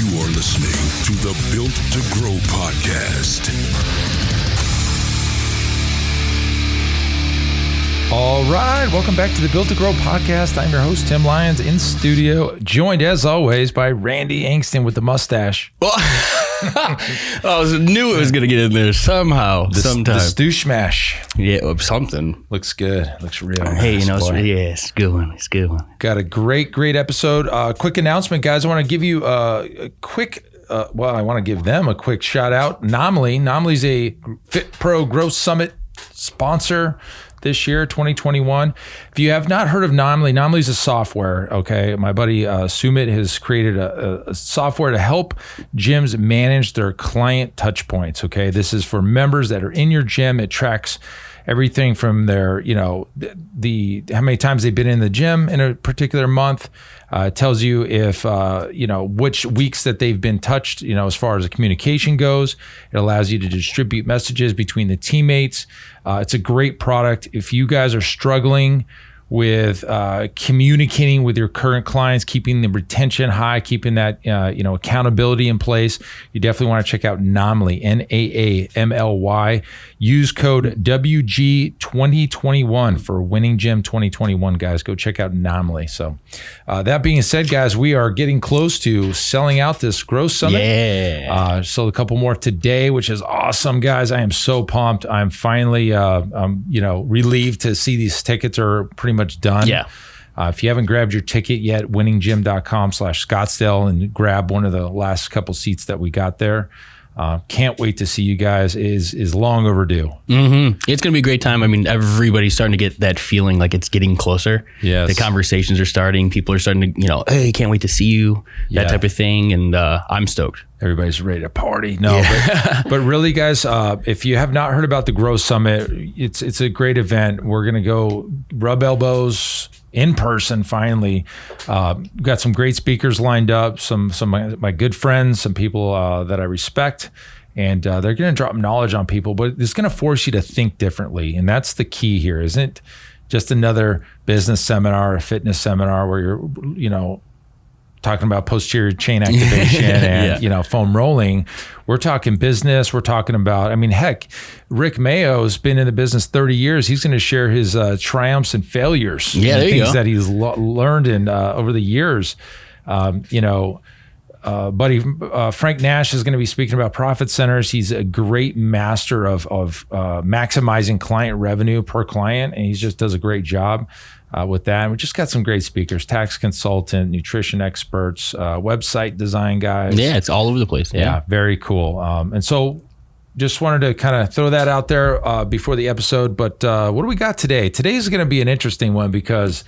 You are listening to the Built to Grow podcast. All right, welcome back to the Built to Grow podcast. I'm your host, Tim Lyons, in studio, joined as always by Randy Angston with the mustache. I knew it was going to get in there sometime. The stew smash. Yeah, something. Looks good. Looks real nice. Hey, it's a good one. It's a good one. Got a great episode. Quick announcement, guys. I want to give you a quick, I want to give them a quick shout out. Nomly. Nomly's a Fit Pro Growth Summit sponsor this year, 2021. If you have not heard of Nomly, Nomly's a software, okay? My buddy Sumit has created a software to help gyms manage their client touch points, okay? This is for members that are in your gym. It tracks everything from their, the how many times they've been in the gym in a particular month. It tells you if, which weeks that they've been touched, as far as the communication goes. It allows you to distribute messages between the teammates. It's a great product. If you guys are struggling with communicating with your current clients, keeping the retention high, keeping that accountability in place, you definitely want to check out Nomly, Naamly. Use code WG2021 for Winning Gym 2021, guys. Go check out Nomly. So that being said, guys, we are getting close to selling out this Growth Summit. Yeah. Sold a couple more today, which is awesome, guys. I am so pumped. I'm finally, relieved to see these tickets are pretty much done. Yeah. If you haven't grabbed your ticket yet, winninggym.com/Scottsdale and grab one of the last couple seats that we got there. Can't wait to see you guys. Is long overdue. Mm-hmm. It's going to be a great time. I mean, everybody's starting to get that feeling like it's getting closer. Yes. The conversations are starting. People are starting to, hey, can't wait to see you, that type of thing. And I'm stoked. Everybody's ready to party. No, but really, guys, if you have not heard about the Growth Summit, it's a great event. We're going to go rub elbows in person finally. Got some great speakers lined up, some of my good friends, some people that I respect, and they're going to drop knowledge on people, but it's going to force you to think differently. And that's the key here. Isn't just another business seminar, a fitness seminar where you're, talking about posterior chain activation and, foam rolling. We're talking business. We're talking about, heck, Rick Mayo's been in the business 30 years. He's going to share his triumphs and failures. Yeah, there you things go. that he's learned in over the years. Buddy Frank Nash is going to be speaking about profit centers. He's a great master of maximizing client revenue per client, and he just does a great job with that. And we just got some great speakers: tax consultant, nutrition experts, website design guys. Yeah, it's all over the place. Yeah, very cool. And so just wanted to kind of throw that out there before the episode. But what do we got today? Today's going to be an interesting one because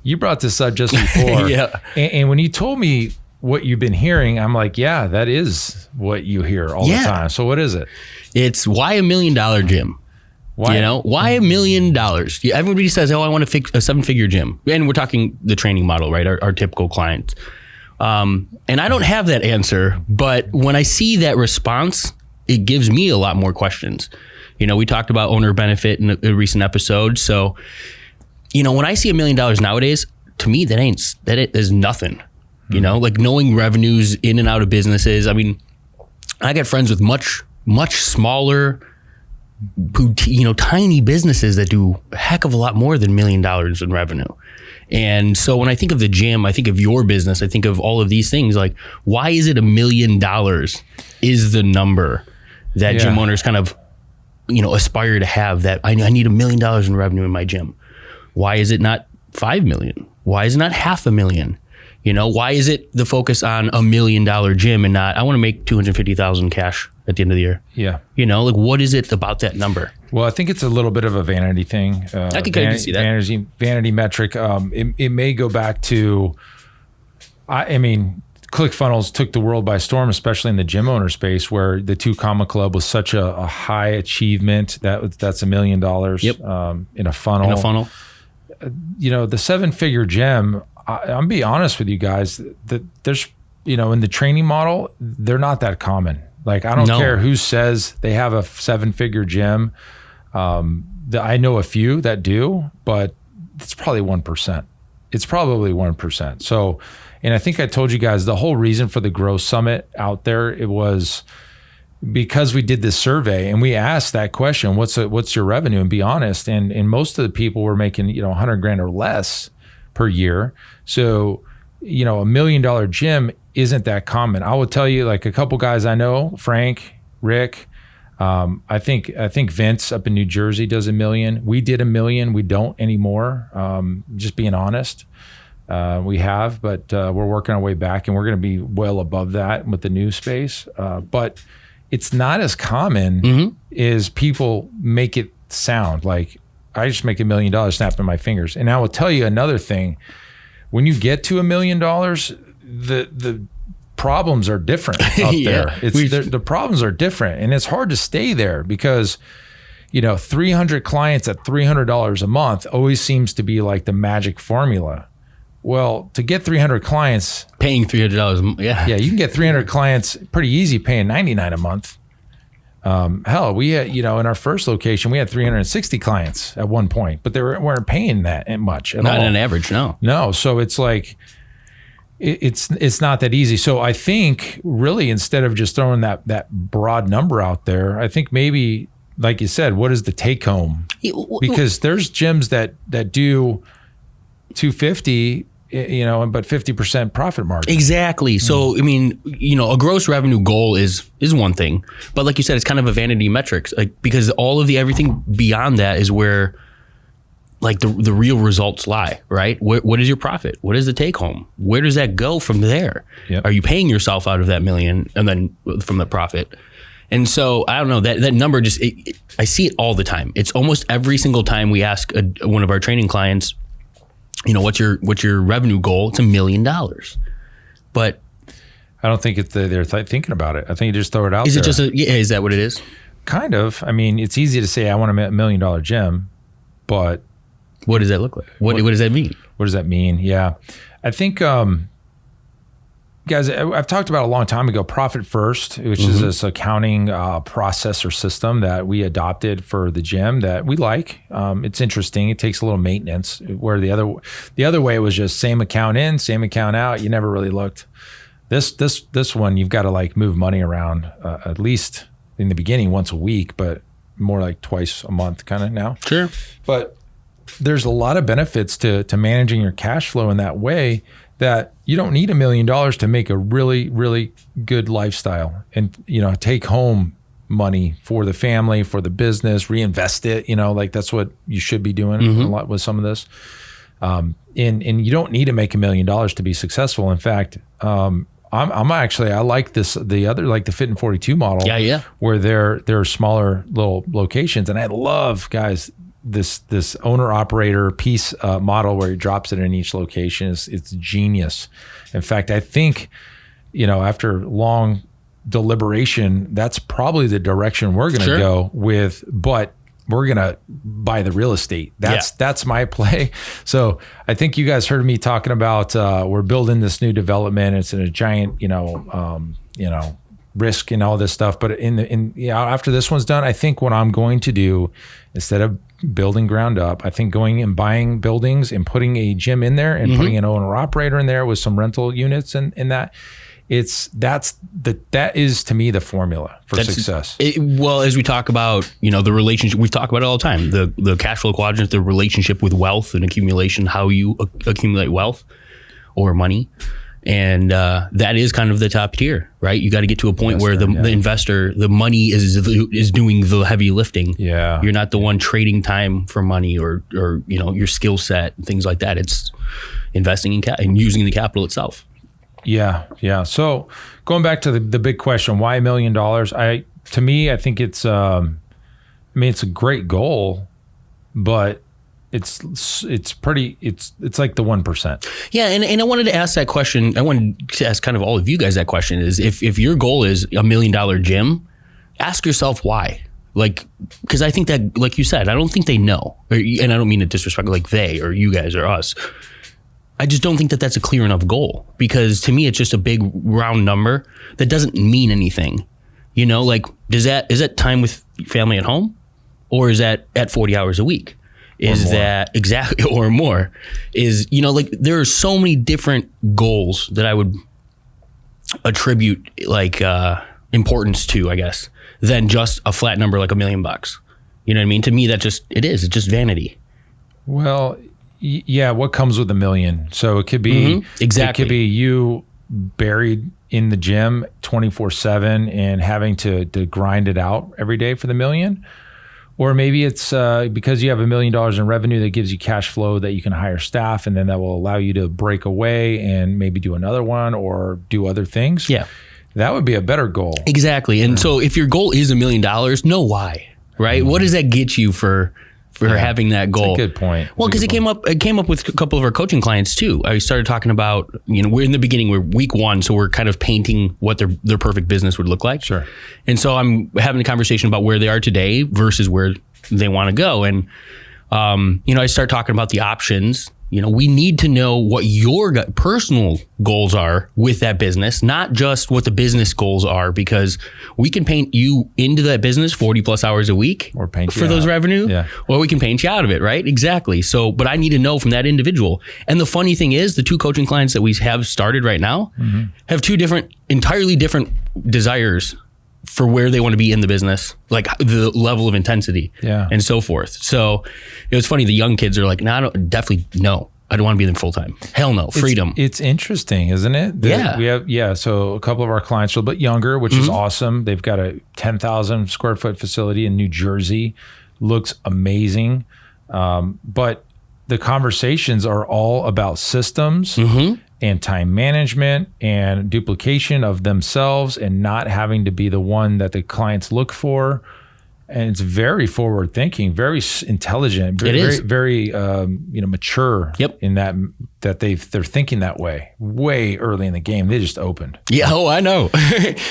you brought this up just before. Yeah. And when you told me what you've been hearing, I'm like, yeah, that is what you hear all the time. So what is it? It's why $1 million gym. Why? Why $1 million? Everybody says, oh, I want to fix a 7-figure gym. And we're talking the training model, right? Our typical clients. And I don't have that answer, but when I see that response, it gives me a lot more questions. We talked about owner benefit in a recent episode. So, when I see $1 million nowadays, to me, that is nothing. Like knowing revenues in and out of businesses. I mean, I got friends with much, much smaller, tiny businesses that do a heck of a lot more than $1 million in revenue. And so when I think of the gym, I think of your business, I think of all of these things. Like, why is it $1 million is the number that gym owners kind of, aspire to have? That I need $1 million in revenue in my gym. Why is it not 5 million? Why is it not $500,000? Why is it the focus on $1 million gym and not, I want to make 250,000 cash at the end of the year? Yeah. What is it about that number? Well, I think it's a little bit of a vanity thing. I can kind of see that. Vanity metric. It may go back to, ClickFunnels took the world by storm, especially in the gym owner space, where the 2 Comma Club was such a high achievement. That's $1 million in a funnel. In a funnel. The 7-figure gym, I'm be honest with you guys, that there's, in the training model, they're not that common. Like, I don't care who says they have a 7-figure gym. I know a few that do, but it's probably 1%. it's probably 1%. So, and I think I told you guys the whole reason for the Growth Summit out there, it was because we did this survey and we asked that question, what's your revenue, and be honest. And most of the people were making, $100 grand or less per year. So, $1 million gym isn't that common. I will tell you, like a couple guys I know, Frank, Rick, I think Vince up in New Jersey does $1 million. We did $1 million. We don't anymore. Just being honest, we have, but we're working our way back, and we're going to be well above that with the new space. But it's not as common as people make it sound. Like I just make $1 million snapping my fingers. And I will tell you another thing: when you get to $1 million, the problems are different out there. The problems are different, and it's hard to stay there because 300 clients at $300 a month always seems to be like the magic formula. Well, to get 300 clients, paying $300, yeah, you can get 300 clients pretty easy, paying $99 a month. Hell, we had, in our first location, we had 360 clients at one point, but they weren't paying that much at all. Not on average, no. No, so it's like, it's not that easy. So I think really, instead of just throwing that broad number out there, I think maybe, like you said, what is the take home? Because there's gyms that do 250, but 50% profit margin. Exactly. So, I mean, a gross revenue goal is one thing, but like you said, it's kind of a vanity metrics, like, because all of everything beyond that is where like the real results lie, right? What is your profit? What is the take home? Where does that go from there? Yep. Are you paying yourself out of that $1 million and then from the profit? And so I don't know, that number just, I see it all the time. It's almost every single time we ask one of our training clients, what's your revenue goal? It's $1 million. But I don't think they're thinking about it. I think you just throw it out there. Is it just is that what it is? Kind of. I mean, it's easy to say I want $1 million gym, but what does that look like? What does that mean? What does that mean? Yeah. I think, guys, I've talked about a long time ago, Profit First, which is this accounting process or system that we adopted for the gym that we like. It's interesting. It takes a little maintenance, where the other way was just same account in, same account out. You never really looked. This one, you've got to like move money around at least in the beginning once a week, but more like twice a month kind of now. Sure. But there's a lot of benefits to managing your cash flow in that way, that you don't need $1 million to make a really, really good lifestyle and, take home money for the family, for the business, reinvest it, like that's what you should be doing a lot with some of this. And you don't need to make $1 million to be successful. In fact, I'm actually, I like the other, like the Fit in 42 model, where there are smaller little locations. And I love, guys, this owner operator piece model where he drops it in each location. It's genius. In fact, I think, after long deliberation, that's probably the direction we're going to go with, but we're going to buy the real estate. That's my play. So I think you guys heard me talking about, we're building this new development. It's in a giant, risk and all this stuff. But after this one's done, I think what I'm going to do, instead of building ground up, I think going and buying buildings and putting a gym in there and putting an owner operator in there with some rental units and that, that is to me the formula for success. Well, as we talk about, the relationship, we've talked about it all the time, the cash flow quadrant, the relationship with wealth and accumulation, how you accumulate wealth or money. And that is kind of the top tier, right? You got to get to a point where the investor, the money is doing the heavy lifting. Yeah, you're not the one trading time for money or your skill set, things like that. It's investing in and using the capital itself. Yeah. So going back to the big question, why $1 million? To me, I think it's it's a great goal, but it's like the 1%. Yeah, and I wanted to ask that question. I wanted to ask kind of all of you guys that question is if your goal is $1 million gym, ask yourself why. Like, because I think that, like you said, I don't think they know, and I don't mean to disrespect like they or you guys or us. I just don't think that that's a clear enough goal, because to me it's just a big round number that doesn't mean anything. Like is that time with family at home, or is that at 40 hours a week? is that exactly, or more, is, you know, like there are so many different goals that I would attribute like importance to, I guess, than just a flat number like $1 million. You know what I mean? To me, it's just vanity. Well, yeah. What comes with $1 million? So it could be exactly. It could be you buried in the gym 24/7 and having to grind it out every day for the $1 million. Or maybe it's because you have $1 million in revenue that gives you cash flow that you can hire staff, and then that will allow you to break away and maybe do another one or do other things. Yeah. That would be a better goal. Exactly. And so if your goal is $1 million, know why, right? What does that get you for having that goal? That's a good point. Well, because it came up with a couple of our coaching clients too. I started talking about, you know, we're in the beginning, we're week 1, so we're kind of painting what their perfect business would look like. Sure. And so I'm having a conversation about where they are today versus where they want to go. And, you know, I start talking about the options. You know, we need to know what your personal goals are with that business, not just what the business goals are, because we can paint you into that business 40 plus hours a week or paint for those revenue, or we can paint you out of it, right? Exactly. So, but I need to know from that individual. And the funny thing is, the 2 coaching clients that we have started right now have 2 entirely different desires for where they want to be in the business, like the level of intensity and so forth. So it was funny. The young kids are like, no, I don't want to be there full time. Hell no. Freedom. It's interesting, isn't it? We have, so a couple of our clients are a little bit younger, which is awesome. They've got a 10,000 square foot facility in New Jersey. Looks amazing. But the conversations are all about systems and time management and duplication of themselves and not having to be the one that the clients look for. And it's very forward thinking, very intelligent, very mature in that they're thinking that way early in the game. They just opened. Yeah. Oh, I know.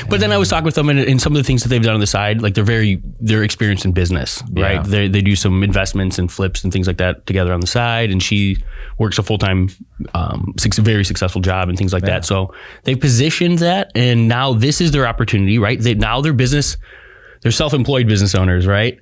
But then I was talking with them and some of the things that they've done on the side, like they're experienced in business, right? They do some investments and flips and things like that together on the side. And she works a full-time, very successful job and things like that. So they've positioned that, and now this is their opportunity, right? Now their business, they're self-employed business owners, right?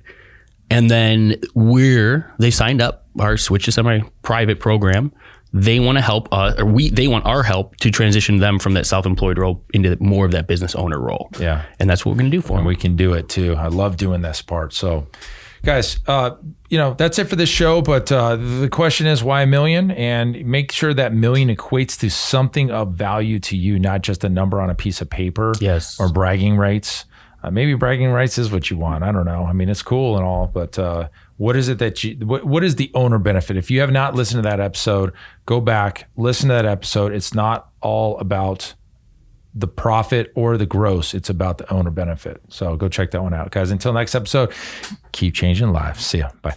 And then they signed up our Switch to Semi-Private program. They want to help us, they want our help to transition them from that self-employed role into more of that business owner role. Yeah. And that's what we're going to do for them. We can do it too. I love doing this part. So guys, that's it for this show. But the question is, why $1 million? And make sure that $1 million equates to something of value to you, not just a number on a piece of paper or bragging rights. Maybe bragging rights is what you want. I don't know. I mean, it's cool and all, but what is it that what is the owner benefit? If you have not listened to that episode, go back, listen to that episode. It's not all about the profit or the gross. It's about the owner benefit. So go check that one out, guys. Until next episode, keep changing lives. See ya. Bye.